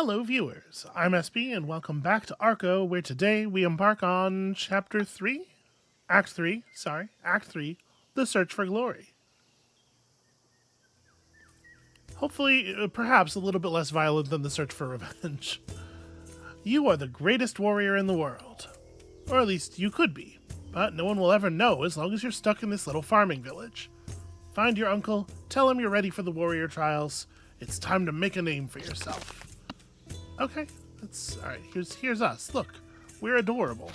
Hello, viewers. I'm SB, and welcome back to Arco, where today we embark on Chapter 3? Act 3, Act 3, The Search for Glory. Hopefully, perhaps a little bit less violent than the search for revenge. You are the greatest warrior in the world. Or at least you could be, but no one will ever know as long as you're stuck in this little farming village. Find your uncle, tell him you're ready for the warrior trials. It's time to make a name for yourself. Okay, that's all right. Here's us. Look, we're adorable.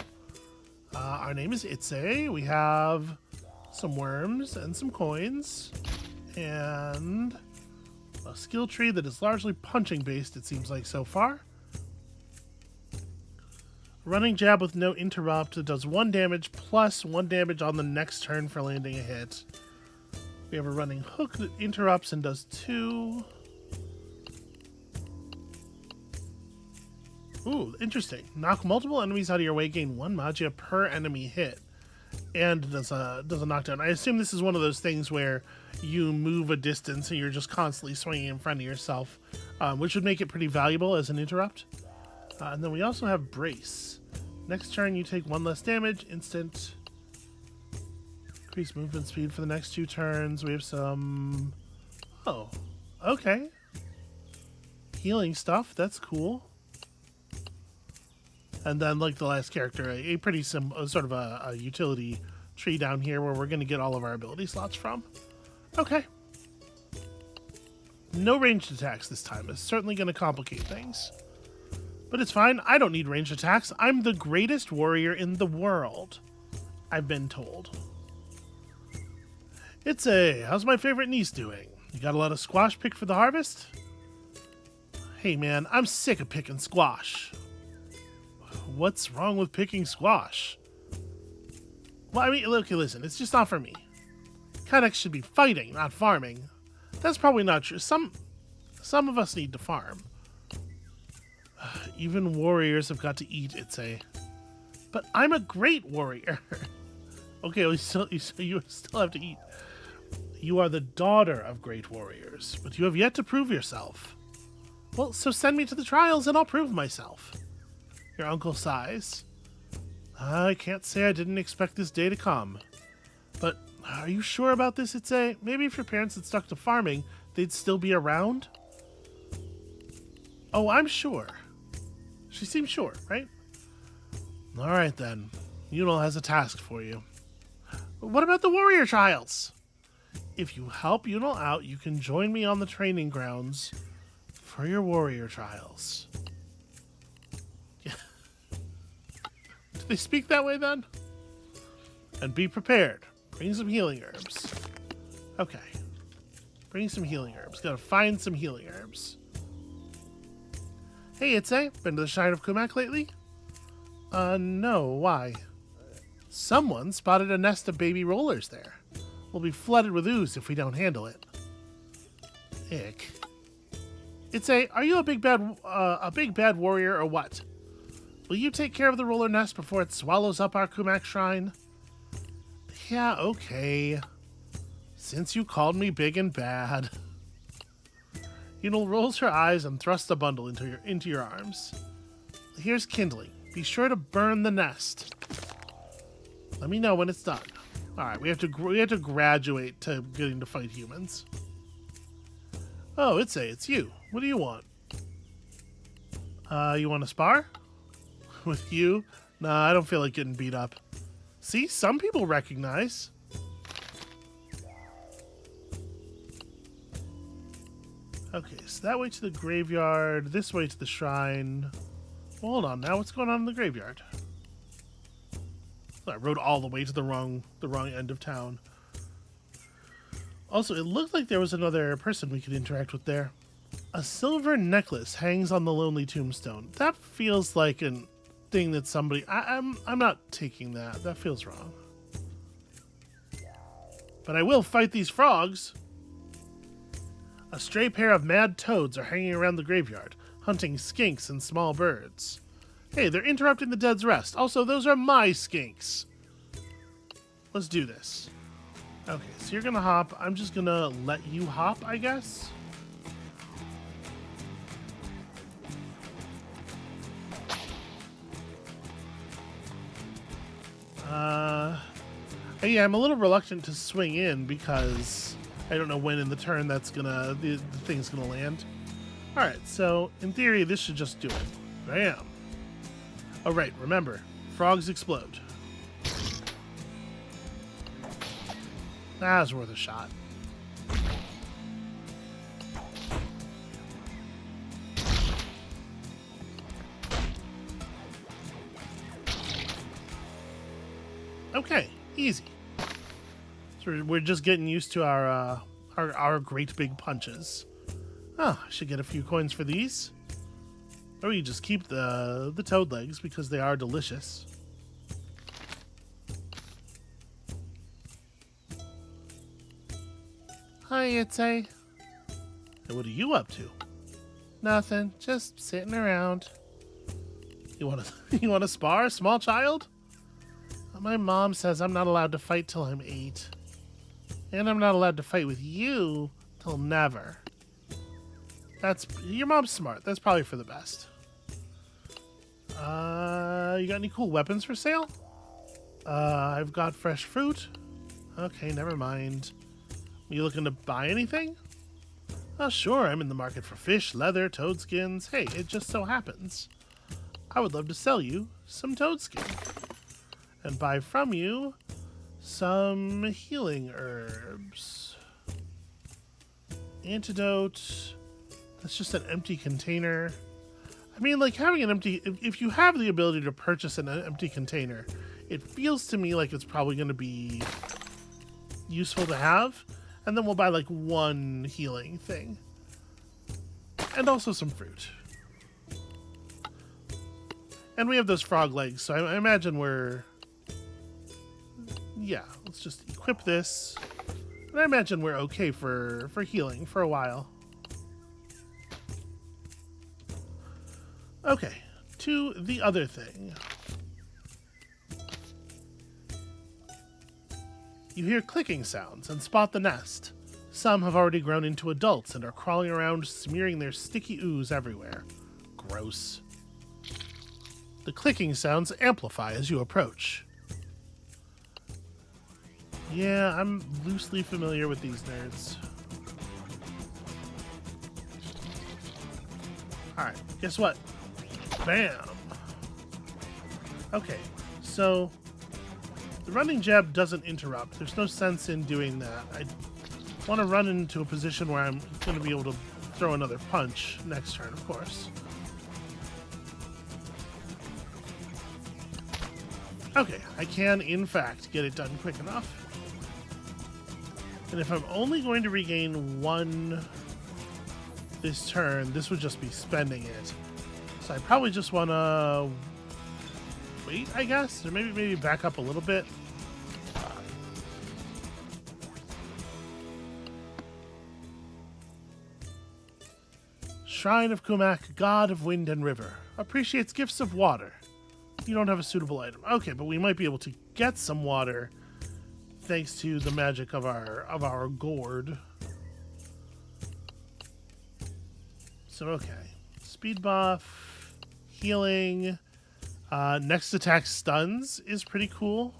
Our name is Itze. We have some worms and some coins, and a skill tree that is largely punching based. It seems like so far. Running jab with no interrupt. It does 1 damage plus 1 damage on the next turn for landing a hit. We have a running hook that interrupts and does 2. Ooh, interesting. Knock multiple enemies out of your way, gain 1 magia per enemy hit, and does a knockdown. I assume this is one of those things where you move a distance and you're just constantly swinging in front of yourself, which would make it pretty valuable as an interrupt. And then we also have Brace. Next turn, you take 1 less damage, instant. Increase movement speed for the next 2 turns. We have some... Oh, okay. Healing stuff, that's cool. And then, like the last character, a pretty sort of a utility tree down here where we're going to get all of our ability slots from. Okay. No ranged attacks this time. It's certainly going to complicate things. But it's fine. I don't need ranged attacks. I'm the greatest warrior in the world, I've been told. How's my favorite niece doing? You got a lot of squash picked for the harvest? Hey, man, I'm sick of picking squash. What's wrong with picking squash? Well, I mean, okay, listen, it's just not for me. Canucks should be fighting, not farming. That's probably not true. Some of us need to farm. Even warriors have got to eat, But I'm a great warrior. Okay, you still have to eat. You are the daughter of great warriors, but you have yet to prove yourself. Well, so send me to the trials and I'll prove myself. Your uncle sighs. I can't say I didn't expect this day to come. But are you sure about this, Itze? Maybe if your parents had stuck to farming, they'd still be around? Oh, I'm sure. She seems sure, right? Alright then. Yunel has a task for you. What about the warrior trials? If you help Yunel out, you can join me on the training grounds for your warrior trials. Do they speak that way then? And be prepared. Bring some healing herbs. Okay. Bring some healing herbs. Gotta find some healing herbs. Hey, Itze. Been to the Shrine of Kumak lately? No. Why? Someone spotted a nest of baby rollers there. We'll be flooded with ooze if we don't handle it. Ick. Itze, are you a big bad warrior or what? Will you take care of the roller nest before it swallows up our Kumak shrine? Yeah, okay. Since you called me big and bad. Yunel rolls her eyes and thrusts a bundle into your arms. Here's kindling. Be sure to burn the nest. Let me know when it's done. All right, we have to graduate to getting to fight humans. Oh, it's you. What do you want? You want to spar? With you? Nah, I don't feel like getting beat up. See, some people recognize. Okay, so that way to the graveyard, this way to the shrine. Well, hold on, now what's going on in the graveyard? I rode all the way to the wrong end of town. Also, it looked like there was another person we could interact with there. A silver necklace hangs on the lonely tombstone. That feels like an thing that somebody... I'm not taking that. That feels wrong. But I will fight these frogs. A stray pair of mad toads are hanging around the graveyard, hunting skinks and small birds. Hey, they're interrupting the dead's rest. Also, those are my skinks. Let's do this. Okay, so you're gonna hop. I'm just gonna let you hop, I guess. Hey, yeah, I'm a little reluctant to swing in because I don't know when in the turn the thing's gonna land. Alright, so in theory this should just do it. Bam. Oh right, remember, frogs explode. That was worth a shot. Okay, easy. So we're just getting used to our great big punches. Oh, I should get a few coins for these. Or you just keep the toad legs because they are delicious. Hi, Itze. Hey, what are you up to? Nothing, just sitting around. You want to spar, small child? My mom says I'm not allowed to fight till I'm 8. And I'm not allowed to fight with you till never. Your mom's smart. That's probably for the best. You got any cool weapons for sale? I've got fresh fruit. Okay, never mind. Are you looking to buy anything? Oh, sure. I'm in the market for fish, leather, toad skins. Hey, it just so happens I would love to sell you some toad skin and buy from you some healing herbs. Antidote. That's just an empty container. I mean, like having an empty... If you have the ability to purchase an empty container, it feels to me like it's probably going to be useful to have. And then we'll buy like one healing thing. And also some fruit. And we have those frog legs, so I imagine we're... Yeah, let's just equip this. And I imagine we're okay for healing for a while. Okay, to the other thing. You hear clicking sounds and spot the nest. Some have already grown into adults and are crawling around, smearing their sticky ooze everywhere. Gross. The clicking sounds amplify as you approach. Yeah, I'm loosely familiar with these nerds. Alright, guess what? Bam! Okay, so the running jab doesn't interrupt. There's no sense in doing that. I want to run into a position where I'm going to be able to throw another punch next turn, of course. Okay, I can, in fact, get it done quick enough. And if I'm only going to regain one this turn, this would just be spending it. So I probably just want to wait, I guess? Or maybe back up a little bit. Shrine of Kumak, god of wind and river. Appreciates gifts of water. You don't have a suitable item. Okay, but we might be able to get some water thanks to the magic of our gourd. So, okay. Speed buff, healing, next attack stuns is pretty cool.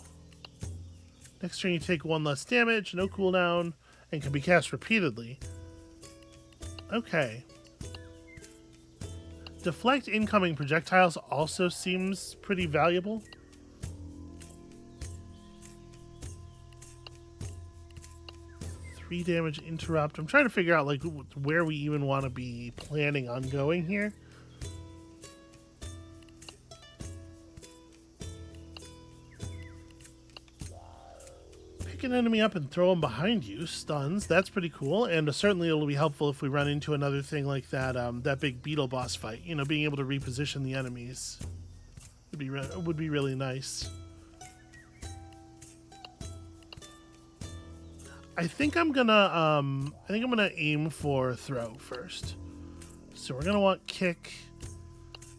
Next turn you take 1 less damage, no cooldown, and can be cast repeatedly. Okay. Deflect incoming projectiles also seems pretty valuable. Damage interrupt. I'm trying to figure out like where we even want to be planning on going here. Pick an enemy up and throw them behind you. Stuns. That's pretty cool. And certainly it'll be helpful if we run into another thing like that. That big beetle boss fight. You know, being able to reposition the enemies would be really nice. I think I'm gonna aim for throw first. So we're gonna want kick,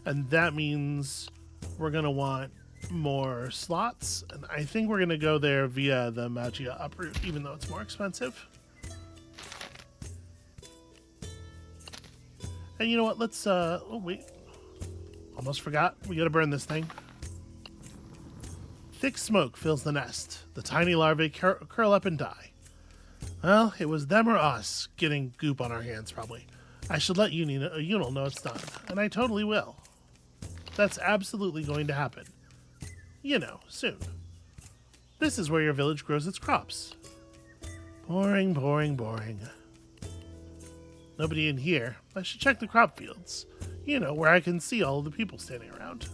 and that means we're gonna want more slots. And I think we're gonna go there via the Magia uproot, even though it's more expensive. And you know what? Let's oh wait, almost forgot. We gotta burn this thing. Thick smoke fills the nest. The tiny larvae curl up and die. Well, it was them or us getting goop on our hands, probably. I should let Unil know it's done, and I totally will. That's absolutely going to happen. You know, soon. This is where your village grows its crops. Boring, boring, boring. Nobody in here. I should check the crop fields. You know, where I can see all of the people standing around.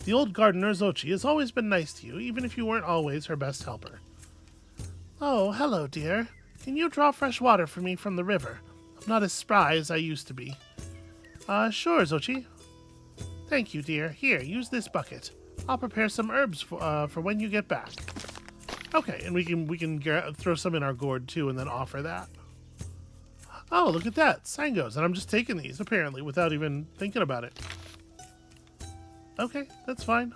The old gardener Xochi has always been nice to you, even if you weren't always her best helper. Oh, hello, dear. Can you draw fresh water for me from the river? I'm not as spry as I used to be. Sure, Xochi. Thank you, dear. Here, use this bucket. I'll prepare some herbs for when you get back. Okay, and we can throw some in our gourd too, and then offer that. Oh, look at that, Sangos, and I'm just taking these apparently without even thinking about it. Okay, that's fine.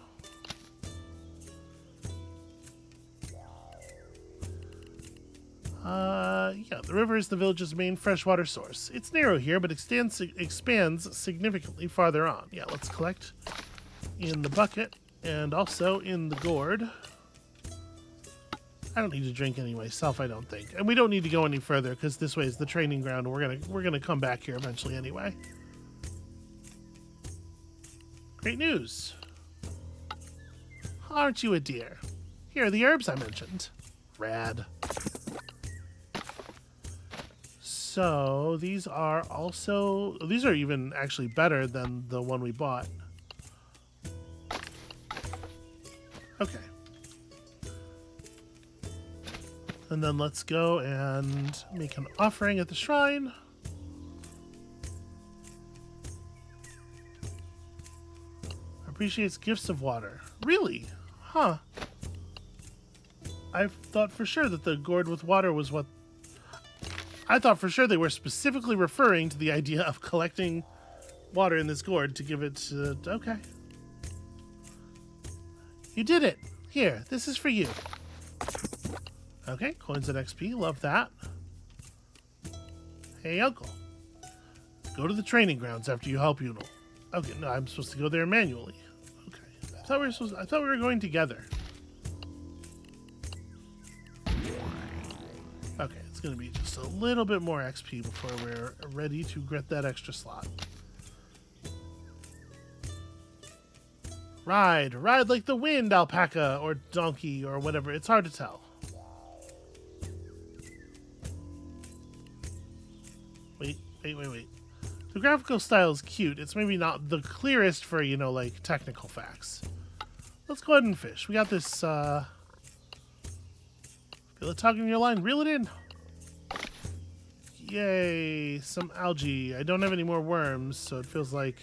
Yeah, the river is the village's main freshwater source. It's narrow here, but expands significantly farther on. Yeah, let's collect in the bucket and also in the gourd. I don't need to drink anyway, I don't think. And we don't need to go any further because this way is the training ground. We're gonna come back here eventually anyway. Great news. Aren't you a dear? Here are the herbs I mentioned. Rad. So these are even actually better than the one we bought. Okay. And then let's go and make an offering at the shrine. Appreciates gifts of water. Really? Huh. I thought for sure that the gourd with water was what... I thought for sure they were specifically referring to the idea of collecting water in this gourd to give it to... Okay. You did it! Here, this is for you. Okay, coins and XP, love that. Hey, Uncle. Go to the training grounds after you help Unil. Okay, no, I'm supposed to go there manually. Okay, I thought we were going together. Okay, it's gonna be just a little bit more XP before we're ready to get that extra slot. Ride like the wind, alpaca or donkey or whatever. It's hard to tell. Wait. The graphical style is cute. It's maybe not the clearest for, you know, like, technical facts. Let's go ahead and fish. We got this, feel it tugging in your line. Reel it in. Yay. Some algae. I don't have any more worms, so it feels like...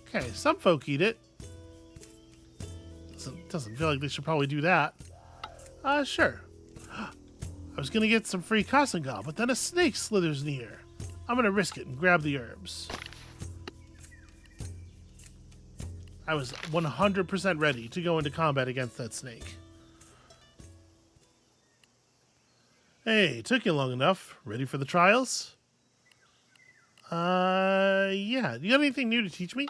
Okay, some folk eat it. Doesn't feel like they should probably do that. Sure. I was gonna get some free Kasengal, but then a snake slithers near. I'm gonna risk it and grab the herbs. I was 100% ready to go into combat against that snake. Hey, took you long enough. Ready for the trials? Yeah. You got anything new to teach me?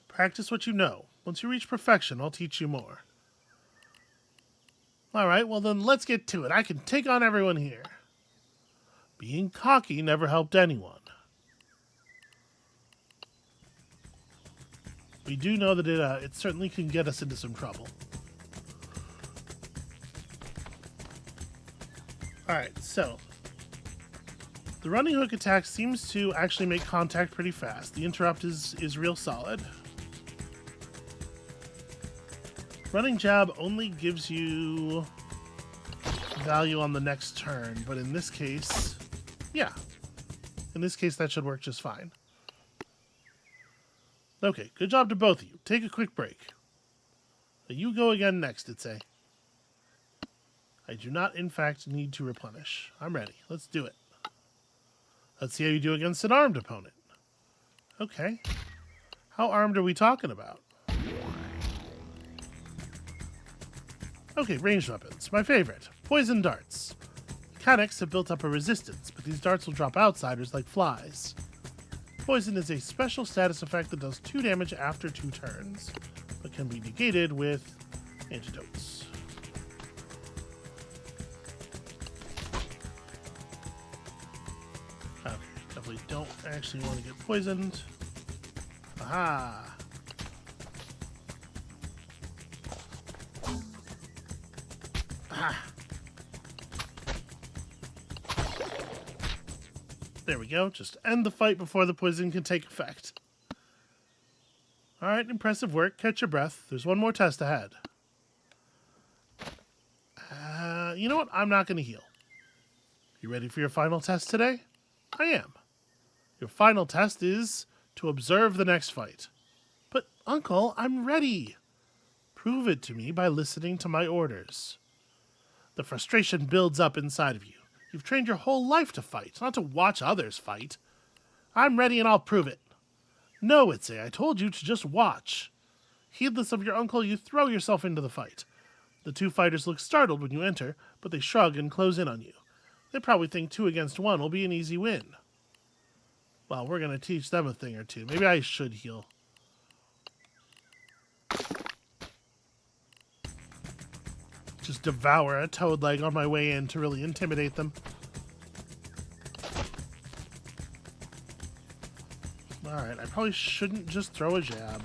Practice what you know. Once you reach perfection, I'll teach you more. Alright, well then let's get to it. I can take on everyone here. Being cocky never helped anyone. We do know that it certainly can get us into some trouble. Alright, so the running hook attack seems to actually make contact pretty fast. The interrupt is real solid. Running jab only gives you value on the next turn, but in this case, yeah. In this case, that should work just fine. Okay, good job to both of you. Take a quick break. You go again next, it'd say. I do not, in fact, need to replenish. I'm ready. Let's do it. Let's see how you do against an armed opponent. Okay. How armed are we talking about? Okay, ranged weapons. My favorite. Poison darts. Mechanics have built up a resistance, but these darts will drop outsiders like flies. Poison is a special status effect that does 2 damage after 2 turns. but can be negated with antidotes. Okay, definitely don't actually want to get poisoned. Aha! Aha! There we go. Just end the fight before the poison can take effect. Alright, impressive work. Catch your breath. There's one more test ahead. You know what? I'm not going to heal. You ready for your final test today? I am. Your final test is to observe the next fight. But, Uncle, I'm ready. Prove it to me by listening to my orders. The frustration builds up inside of you. You've trained your whole life to fight, not to watch others fight. I'm ready and I'll prove it. No, Itze, I told you to just watch. Heedless of your uncle, you throw yourself into the fight. The two fighters look startled when you enter, but they shrug and close in on you. They probably think 2 against 1 will be an easy win. Well, we're going to teach them a thing or two. Maybe I should heal. Just devour a toad leg on my way in to really intimidate them. Alright, I probably shouldn't just throw a jab.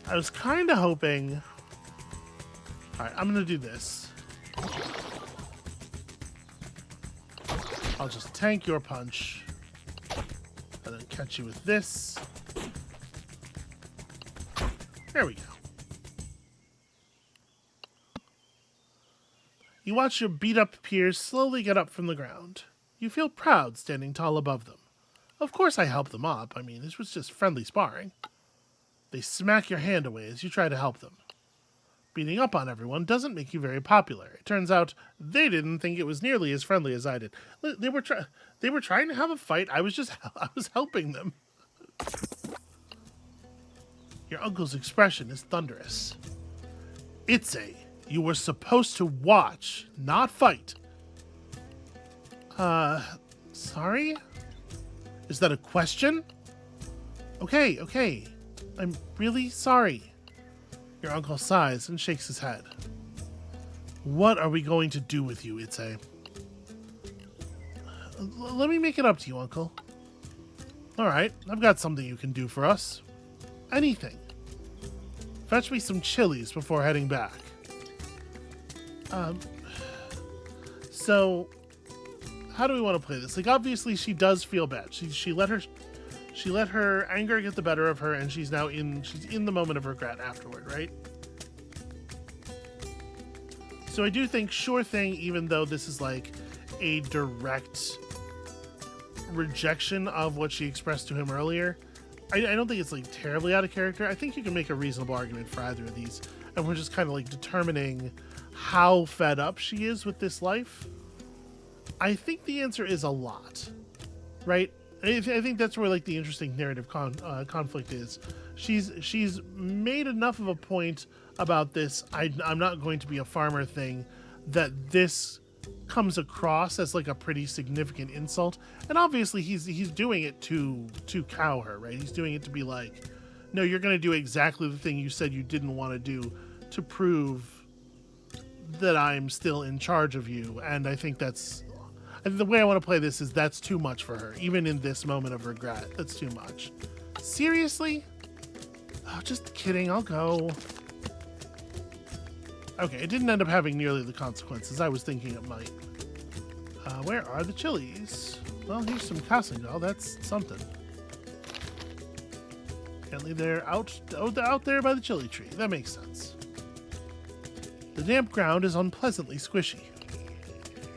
I was kind of hoping... Alright, I'm going to do this. I'll just tank your punch. And then catch you with this. There we go. You watch your beat-up peers slowly get up from the ground. You feel proud standing tall above them. Of course I helped them up. I mean, this was just friendly sparring. They smack your hand away as you try to help them. Beating up on everyone doesn't make you very popular. It turns out they didn't think it was nearly as friendly as I did. They were trying to have a fight. I was helping them. Your uncle's expression is thunderous. Itze, you were supposed to watch, not fight. Sorry? Is that a question? Okay. I'm really sorry. Your uncle sighs and shakes his head. What are we going to do with you, Itze? Let me make it up to you, Uncle. Alright, I've got something you can do for us. Anything. Fetch me some chilies before heading back. So, how do we want to play this? Like, obviously she does feel bad. She let her anger get the better of her, and she's in the moment of regret afterward, right? So I do think, sure thing, even though this is like a direct rejection of what she expressed to him earlier, I don't think it's like terribly out of character. I think you can make a reasonable argument for either of these, and we're just kind of like determining how fed up she is with this life. I think the answer is a lot, right? I think that's where like the interesting narrative conflict is. She's made enough of a point about this I'm not going to be a farmer thing that this comes across as like a pretty significant insult. And obviously he's doing it to cow her, right? He's doing it to be like, no, you're going to do exactly the thing you said you didn't want to do to prove that I'm still in charge of you. And I think the way I want to play this is that's too much for her. Even in this moment of regret, that's too much. Seriously? Oh, just kidding, I'll go. Okay, it didn't end up having nearly the consequences I was thinking it might. Where are the chilies? Well, here's some Casangal, that's something. Apparently they're out there by the chili tree. That makes sense. The damp ground is unpleasantly squishy.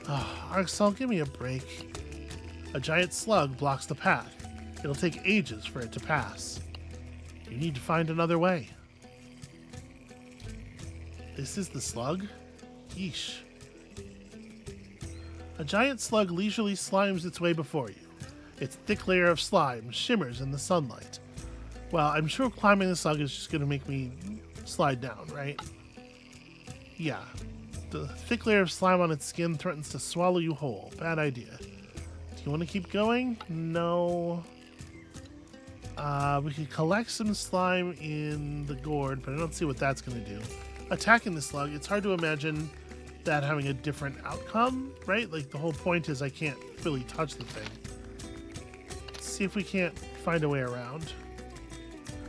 Oh, Arco, give me a break. A giant slug blocks the path. It'll take ages for it to pass. You need to find another way. This is the slug? Yeesh. A giant slug leisurely slimes its way before you. Its thick layer of slime shimmers in the sunlight. Well, I'm sure climbing the slug is just going to make me slide down, right? Yeah. The thick layer of slime on its skin threatens to swallow you whole. Bad idea. Do you want to keep going? No. We could collect some slime in the gourd, but I don't see what that's going to do. Attacking the slug, it's hard to imagine that having a different outcome, right? Like, the whole point is I can't really touch the thing. Let's see if we can't find a way around.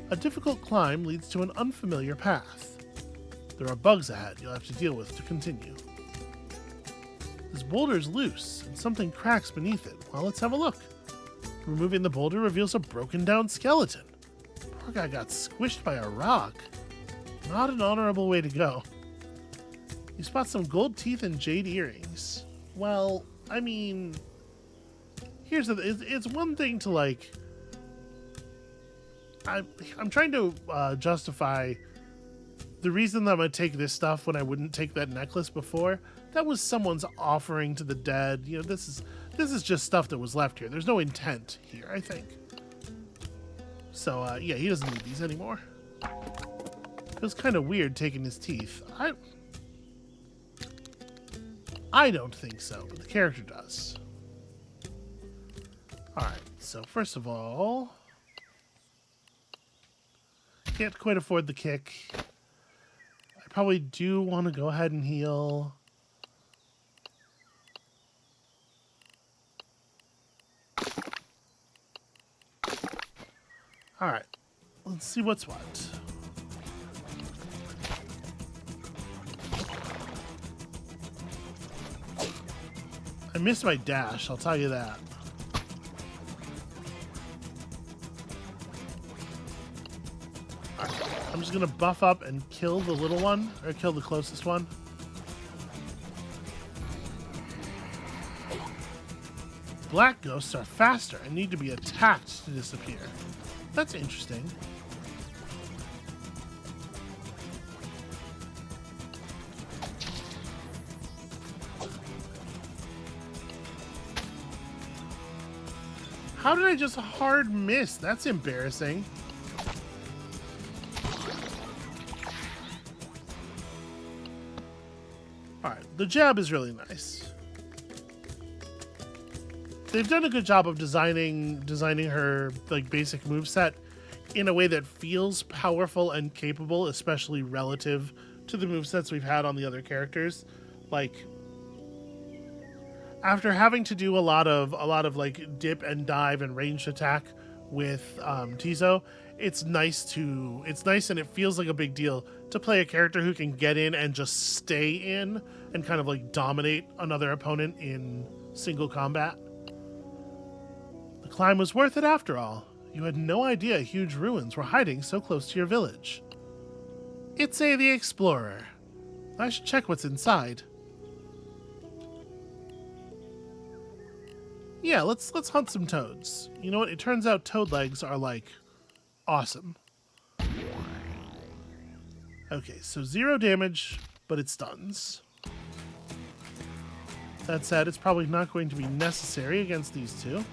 A difficult climb leads to an unfamiliar path. There are bugs ahead you'll have to deal with to continue. This boulder's loose, and something cracks beneath it. Well, let's have a look. Removing the boulder reveals a broken down skeleton. Poor guy got squished by a rock. Not an honorable way to go. You spot some gold teeth and jade earrings. Well, I mean, it's one thing to, like, I'm trying to justify the reason that I'm going to take this stuff when I wouldn't take that necklace before. That was someone's offering to the dead. You know, this is just stuff that was left here. There's no intent here, I think. So, yeah, he doesn't need these anymore. It was kind of weird taking his teeth. I don't think so, but the character does. Alright, so first of all, can't quite afford the kick. I probably do want to go ahead and heal. Alright, let's see what's what. I missed my dash, I'll tell you that. Alright, I'm just gonna buff up and kill the little one, or kill the closest one. Black ghosts are faster and need to be attacked to disappear. That's interesting. How did I just hard miss? That's embarrassing. Alright, the jab is really nice. They've done a good job of designing her, like, basic moveset in a way that feels powerful and capable, especially relative to the movesets we've had on the other characters. Like, after having to do a lot of like dip and dive and ranged attack with Tizo, it's nice and it feels like a big deal to play a character who can get in and just stay in and kind of like dominate another opponent in single combat. The climb was worth it after all. You had no idea huge ruins were hiding so close to your village. It's the Explorer. I should check what's inside. Yeah, let's hunt some toads. You know what? It turns out toad legs are, like, awesome. Okay, so 0 damage, but it stuns. That said, it's probably not going to be necessary against these two.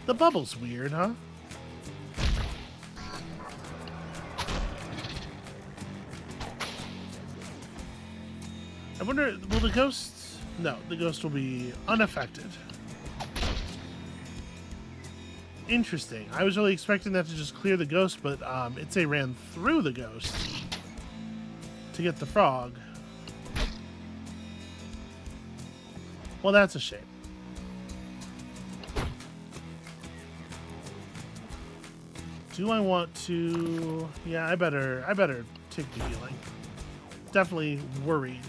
The bubble's weird, huh? I wonder, will the ghost... No, the ghost will be unaffected. Interesting. I was really expecting that to just clear the ghost, but it ran through the ghost to get the frog. Well, that's a shame. Do I want to... Yeah, I better take the healing. Definitely worried.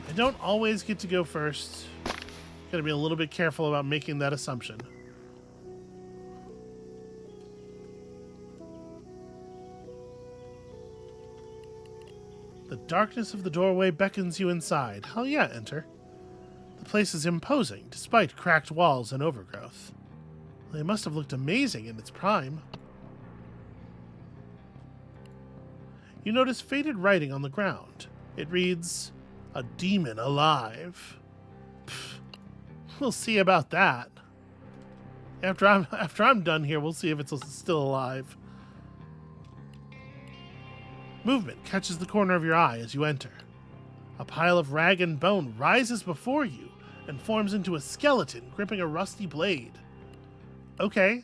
I don't always get to go first. Gotta be a little bit careful about making that assumption. The darkness of the doorway beckons you inside. Hell yeah, enter. The place is imposing, despite cracked walls and overgrowth. They must have looked amazing in its prime. You notice faded writing on the ground. It reads, A demon alive. Pfft, we'll see about that. After I'm done here, we'll see if it's still alive. Movement catches the corner of your eye as you enter. A pile of rag and bone rises before you and forms into a skeleton gripping a rusty blade. Okay,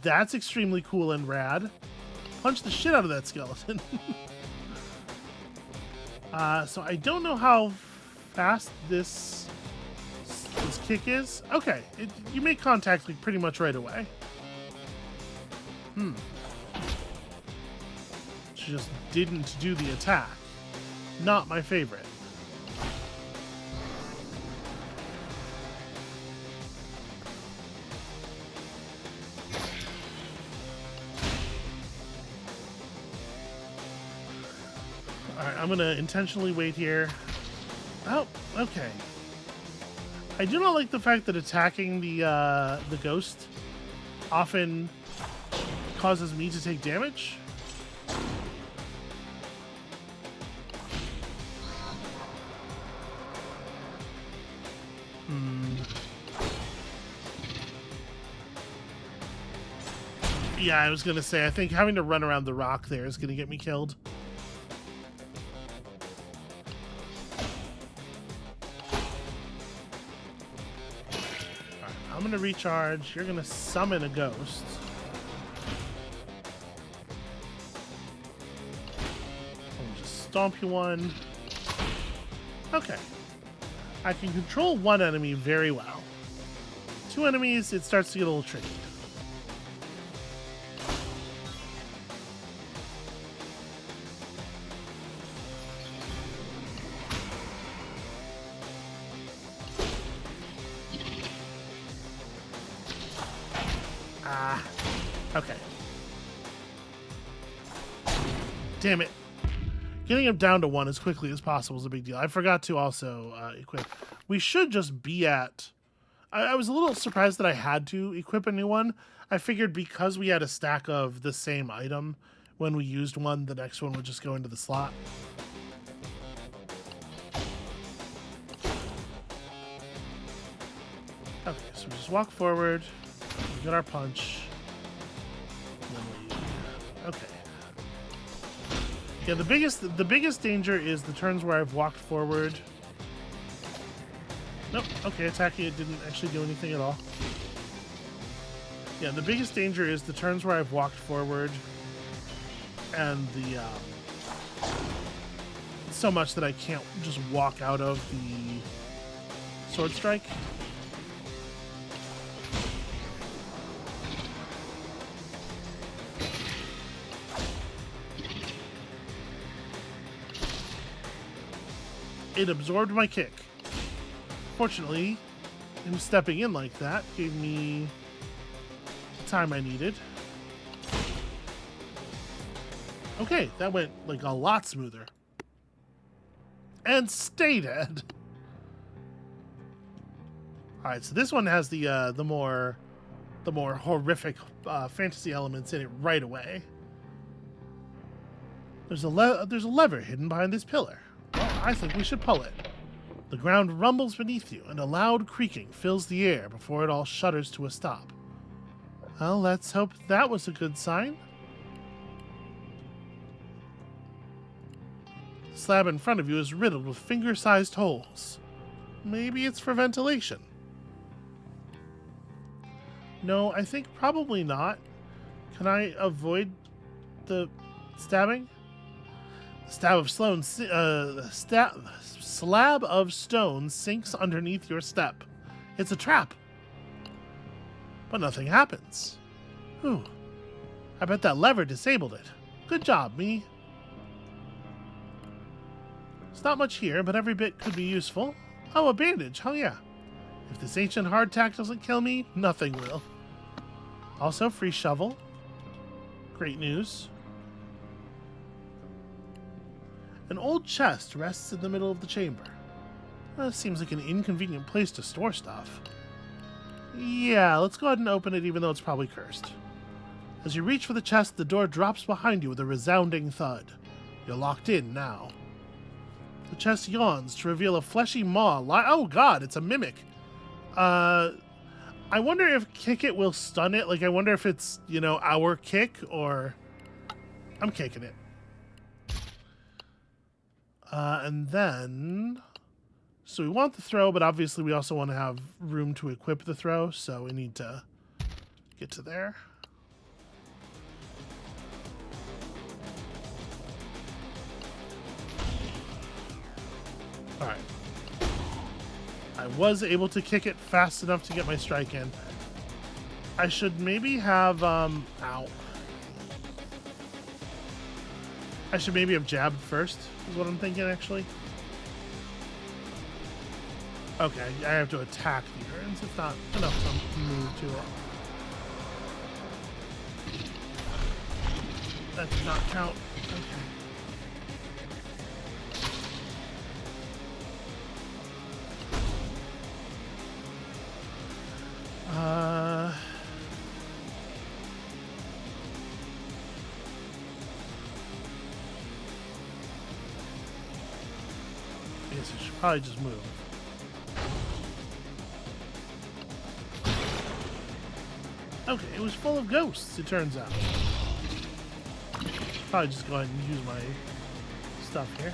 that's extremely cool and rad. Punch the shit out of that skeleton. So I don't know how fast this kick is. Okay, you make contact like pretty much right away. She just didn't do the attack. Not my favorite. Alright, I'm gonna intentionally wait here. Oh, okay. I do not like the fact that attacking the ghost often causes me to take damage. Yeah, I was gonna say, I think having to run around the rock there is gonna get me killed. Alright, I'm gonna recharge. You're gonna summon a ghost. I'll just stomp you one. Okay. I can control one enemy very well. Two enemies, it starts to get a little tricky. Okay. Damn it. Getting him down to one as quickly as possible is a big deal. I forgot to also equip. We should just be at... I was a little surprised that I had to equip a new one. I figured because we had a stack of the same item, when we used one, the next one would just go into the slot. Okay, so we just walk forward. We get our punch. Okay. Yeah, the biggest danger is the turns where I've walked forward. Nope. Okay, attacking it didn't actually do anything at all. Yeah, the biggest danger is the turns where I've walked forward, and the so much that I can't just walk out of the sword strike. It absorbed my kick. Fortunately, him stepping in like that gave me the time I needed. Okay, that went like a lot smoother. And stay dead. All right, so this one has the more horrific fantasy elements in it right away. There's a lever hidden behind this pillar. Well, I think we should pull it. The ground rumbles beneath you, and a loud creaking fills the air before it all shudders to a stop. Well, let's hope that was a good sign. The slab in front of you is riddled with finger-sized holes. Maybe it's for ventilation. No, I think probably not. Can I avoid the stabbing? Slab of stone sinks underneath your step. It's a trap. But nothing happens. Whew. I bet that lever disabled it. Good job, me. There's not much here, but every bit could be useful. Oh, a bandage. Hell yeah. If this ancient hardtack doesn't kill me, nothing will. Also, free shovel. Great news. An old chest rests in the middle of the chamber. Seems like an inconvenient place to store stuff. Yeah, let's go ahead and open it even though it's probably cursed. As you reach for the chest, the door drops behind you with a resounding thud. You're locked in now. The chest yawns to reveal a fleshy maw. Oh god, it's a mimic. I wonder if kick it will stun it. Like, I wonder if it's, you know, our kick or... I'm kicking it. And then... So we want the throw, but obviously we also want to have room to equip the throw, so we need to get to there. Alright. I was able to kick it fast enough to get my strike in. I should maybe have, ow. I should maybe have jabbed first, is what I'm thinking, actually. Okay, I have to attack the urns. It's not enough to move to it. That did not count. Okay. I guess I should probably just move. Okay, it was full of ghosts, it turns out. Probably just go ahead and use my stuff here.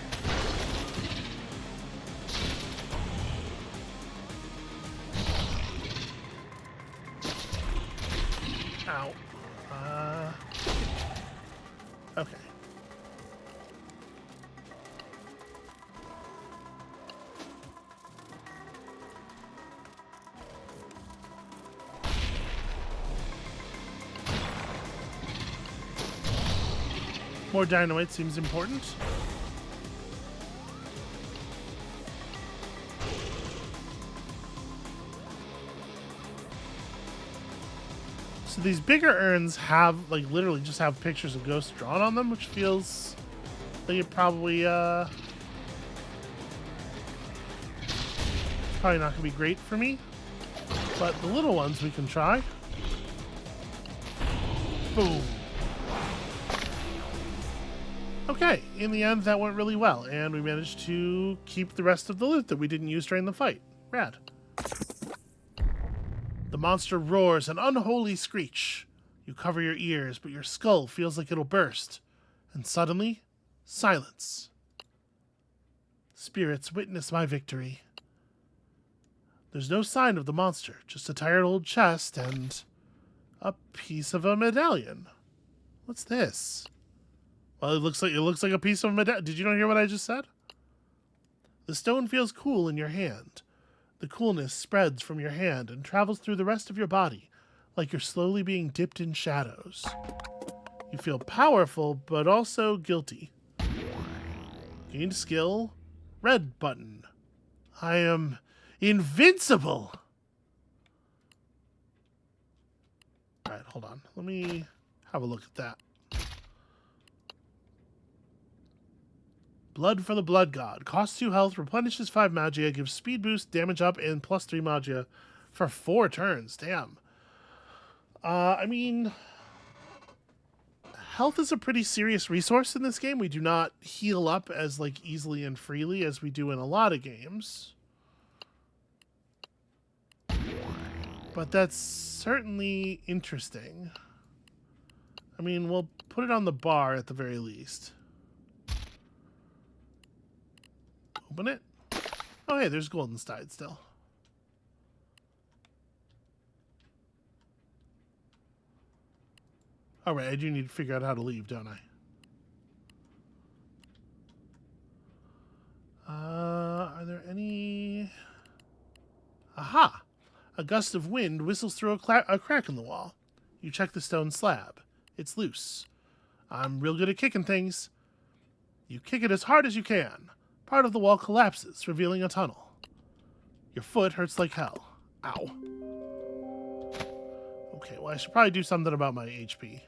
Ow. Okay. More dynamite seems important. So these bigger urns have, like, literally just have pictures of ghosts drawn on them, which feels like it probably, probably not gonna be great for me. But the little ones we can try. Boom. Okay, in the end, that went really well, and we managed to keep the rest of the loot that we didn't use during the fight. Rad. The monster roars an unholy screech. You cover your ears, but your skull feels like it'll burst. And suddenly, silence. Spirits witness my victory. There's no sign of the monster, just a tired old chest and a piece of a medallion. What's this? Well, it looks like a piece of a medallion. Did you not hear what I just said? The stone feels cool in your hand. The coolness spreads from your hand and travels through the rest of your body, like you're slowly being dipped in shadows. You feel powerful, but also guilty. Gained skill. Red button. I am invincible! Alright, hold on. Let me have a look at that. Blood for the Blood God. Costs 2 health, replenishes 5 magia, gives speed boost, damage up, and plus 3 magia for 4 turns. Damn. I mean, health is a pretty serious resource in this game. We do not heal up as, like, easily and freely as we do in a lot of games. But that's certainly interesting. I mean, we'll put it on the bar at the very least. Open it. Oh, hey, there's Goldenstein still. Alright, I do need to figure out how to leave, don't I? Are there any... Aha! A gust of wind whistles through a crack in the wall. You check the stone slab. It's loose. I'm real good at kicking things. You kick it as hard as you can. Part of the wall collapses, revealing a tunnel. Your foot hurts like hell. Ow. Okay, well, I should probably do something about my HP.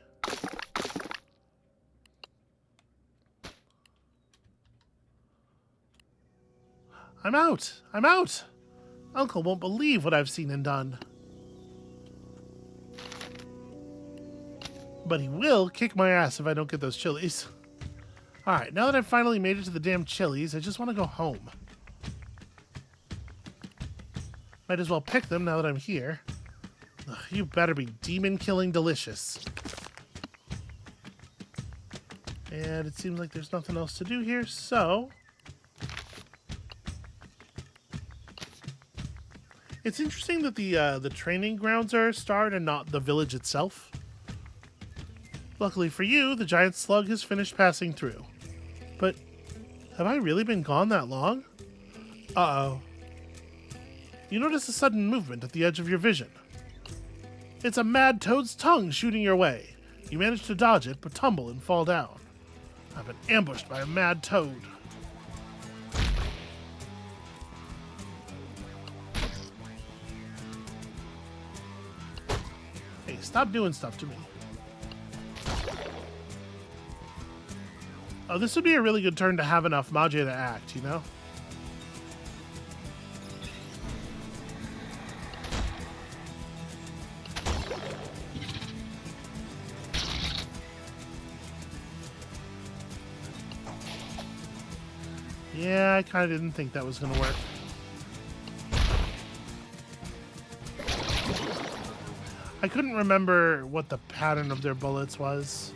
I'm out! I'm out! Uncle won't believe what I've seen and done. But he will kick my ass if I don't get those chilies. Alright, now that I've finally made it to the damn chilies, I just want to go home. Might as well pick them now that I'm here. Ugh, you better be demon-killing delicious. And it seems like there's nothing else to do here, so... It's interesting that the training grounds are starred and not the village itself. Luckily for you, the giant slug has finished passing through. But have I really been gone that long? Uh-oh. You notice a sudden movement at the edge of your vision. It's a mad toad's tongue shooting your way. You manage to dodge it, but tumble and fall down. I've been ambushed by a mad toad. Hey, stop doing stuff to me. Oh, this would be a really good turn to have enough Mage to act, you know? Yeah, I kind of didn't think that was going to work. I couldn't remember what the pattern of their bullets was.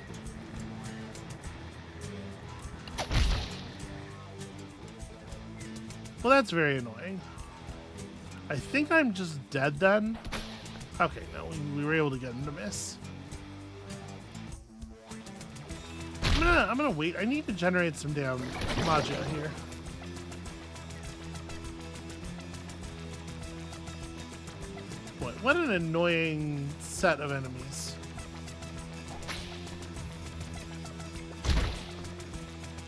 Well, that's very annoying. I think I'm just dead then. Okay, no, we were able to get him to miss. I'm gonna wait. I need to generate some damn Magia here. What an annoying set of enemies.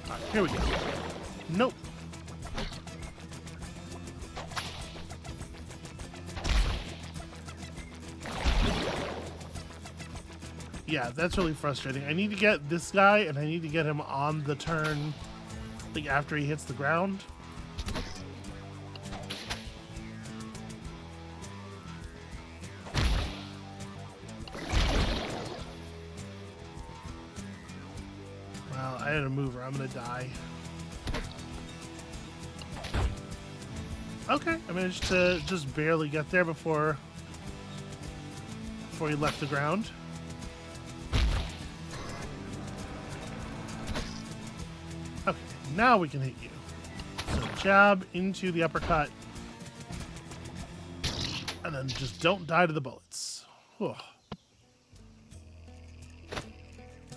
Alright, here we go. Nope. Yeah, that's really frustrating. I need to get this guy, and I need to get him on the turn, like after he hits the ground. Well, I had a mover. I'm gonna die. Okay, I managed to just barely get there before he left the ground. Okay, now we can hit you. So jab into the uppercut. And then just don't die to the bullets. Whew.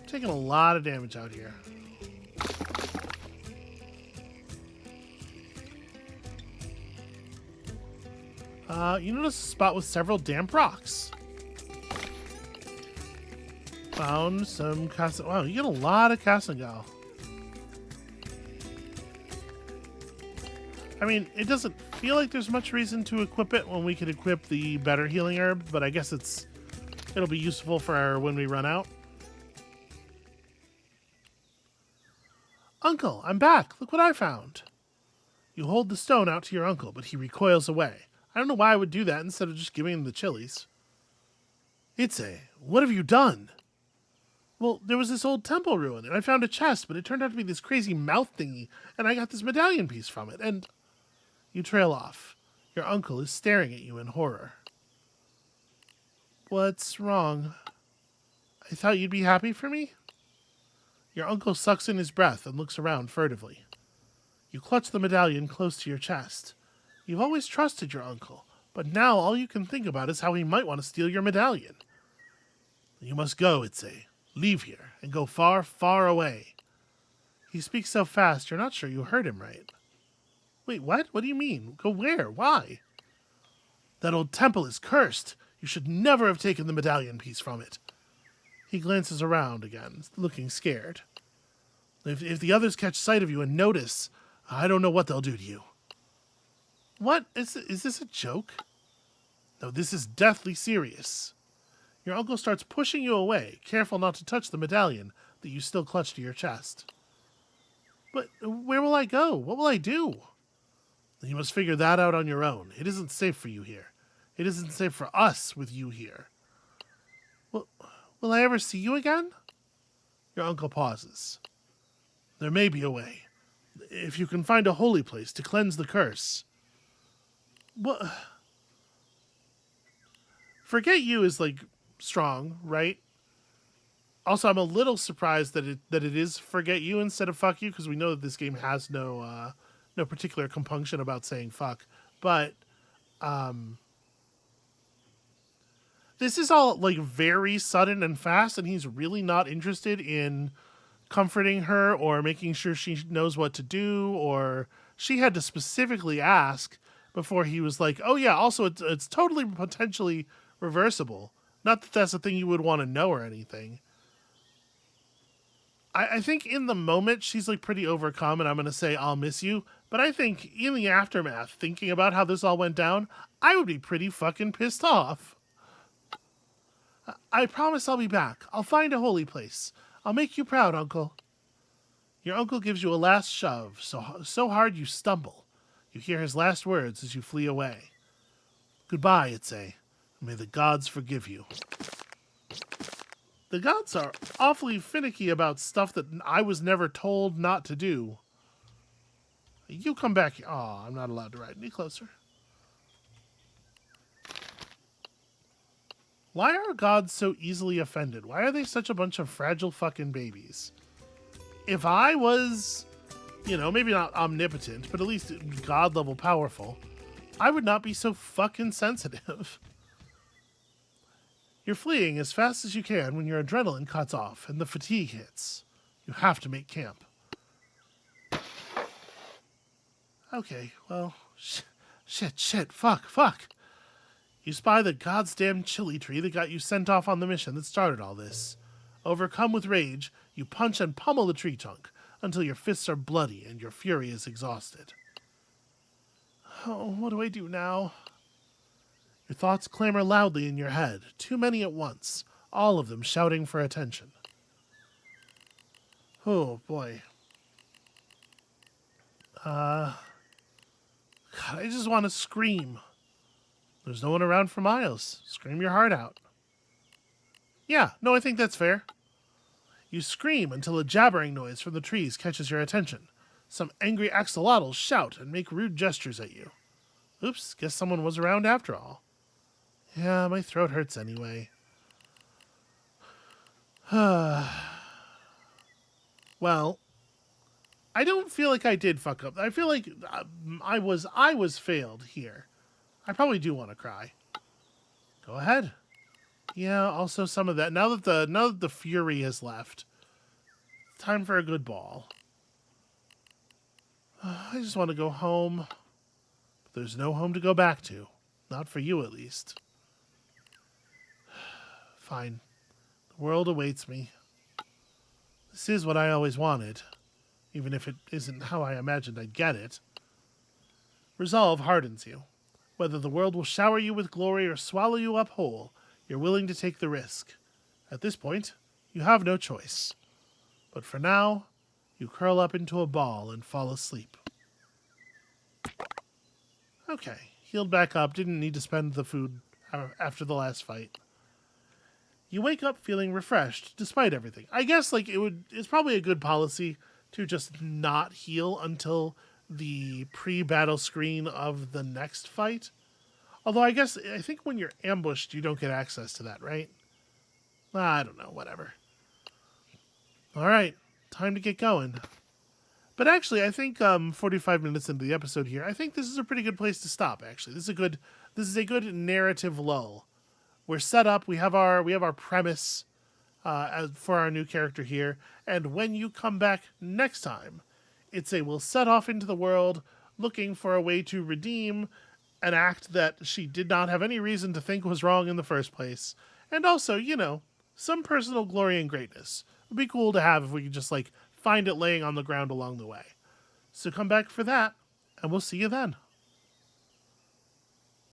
Taking a lot of damage out here. You notice a spot with several damp rocks. Found some Wow, you get a lot of Casangal. I mean, it doesn't feel like there's much reason to equip it when we could equip the better healing herb, but I guess it'll be useful for when we run out. Uncle, I'm back. Look what I found. You hold the stone out to your uncle, but he recoils away. I don't know why I would do that instead of just giving him the chilies. Itze, what have you done? Well, there was this old temple ruin, and I found a chest, but it turned out to be this crazy mouth thingy, and I got this medallion piece from it, and... You trail off. Your uncle is staring at you in horror. What's wrong? I thought you'd be happy for me? Your uncle sucks in his breath and looks around furtively. You clutch the medallion close to your chest. You've always trusted your uncle, but now all you can think about is how he might want to steal your medallion. You must go, Itze. Leave here and go far, far away. He speaks so fast you're not sure you heard him right. Wait, what? What do you mean? Go where? Why? That old temple is cursed. You should never have taken the medallion piece from it. He glances around again, looking scared. If the others catch sight of you and notice, I don't know what they'll do to you. What? Is this a joke? No, this is deathly serious. Your uncle starts pushing you away, careful not to touch the medallion that you still clutch to your chest. But where will I go? What will I do? You must figure that out on your own. It isn't safe for you here. It isn't safe for us with you here. Well, will I ever see you again? Your uncle pauses. There may be a way. If you can find a holy place to cleanse the curse. What? Forget you is like strong, right? Also, I'm a little surprised that it is forget you instead of fuck you, because we know that this game has no particular compunction about saying fuck. But this is all like very sudden and fast, and he's really not interested in comforting her or making sure she knows what to do, or she had to specifically ask before he was like, oh yeah, also it's totally potentially reversible. Not that that's a thing you would want to know or anything. I think in the moment she's like pretty overcome, and I'm going to say I'll miss you. But I think in the aftermath, thinking about how this all went down, I would be pretty fucking pissed off. I promise I'll be back. I'll find a holy place. I'll make you proud, Uncle. Your uncle gives you a last shove, so hard you stumble. You hear his last words as you flee away. Goodbye, Itze. May the gods forgive you. The gods are awfully finicky about stuff that I was never told not to do. You come back here. Oh, I'm not allowed to ride any closer. Why are gods so easily offended? Why are they such a bunch of fragile fucking babies? If I was, maybe not omnipotent, but at least god level powerful, I would not be so fucking sensitive. You're fleeing as fast as you can when your adrenaline cuts off and the fatigue hits. You have to make camp. Okay, well, shit, fuck. You spy the goddamn chili tree that got you sent off on the mission that started all this. Overcome with rage, you punch and pummel the tree trunk until your fists are bloody and your fury is exhausted. Oh, what do I do now? Your thoughts clamor loudly in your head, too many at once, all of them shouting for attention. Oh, boy. God, I just want to scream. There's no one around for miles. Scream your heart out. Yeah, no, I think that's fair. You scream until a jabbering noise from the trees catches your attention. Some angry axolotls shout and make rude gestures at you. Oops, guess someone was around after all. Yeah, my throat hurts anyway. Well, I don't feel like I did fuck up. I feel like I was failed here. I probably do want to cry. Go ahead. Yeah, also some of that. Now that the fury has left, time for a good ball. I just want to go home. But there's no home to go back to. Not for you, at least. Fine. The world awaits me. This is what I always wanted, even if it isn't how I imagined I'd get it. Resolve hardens you. Whether the world will shower you with glory or swallow you up whole, you're willing to take the risk. At this point, you have no choice. But for now, you curl up into a ball and fall asleep. Okay, healed back up, didn't need to spend the food after the last fight. You wake up feeling refreshed, despite everything. I guess it's probably a good policy to just not heal until the pre-battle screen of the next fight. Although I think when you're ambushed, you don't get access to that, right? I don't know, whatever. All right, time to get going. But actually, I think 45 minutes into the episode here, I think this is a pretty good place to stop. Actually, this is a good narrative lull. We're set up. We have our premise for our new character here, and when you come back next time, we'll set off into the world looking for a way to redeem an act that she did not have any reason to think was wrong in the first place, and also, some personal glory and greatness. It'd be cool to have if we could just find it laying on the ground along the way. So come back for that, and we'll see you then.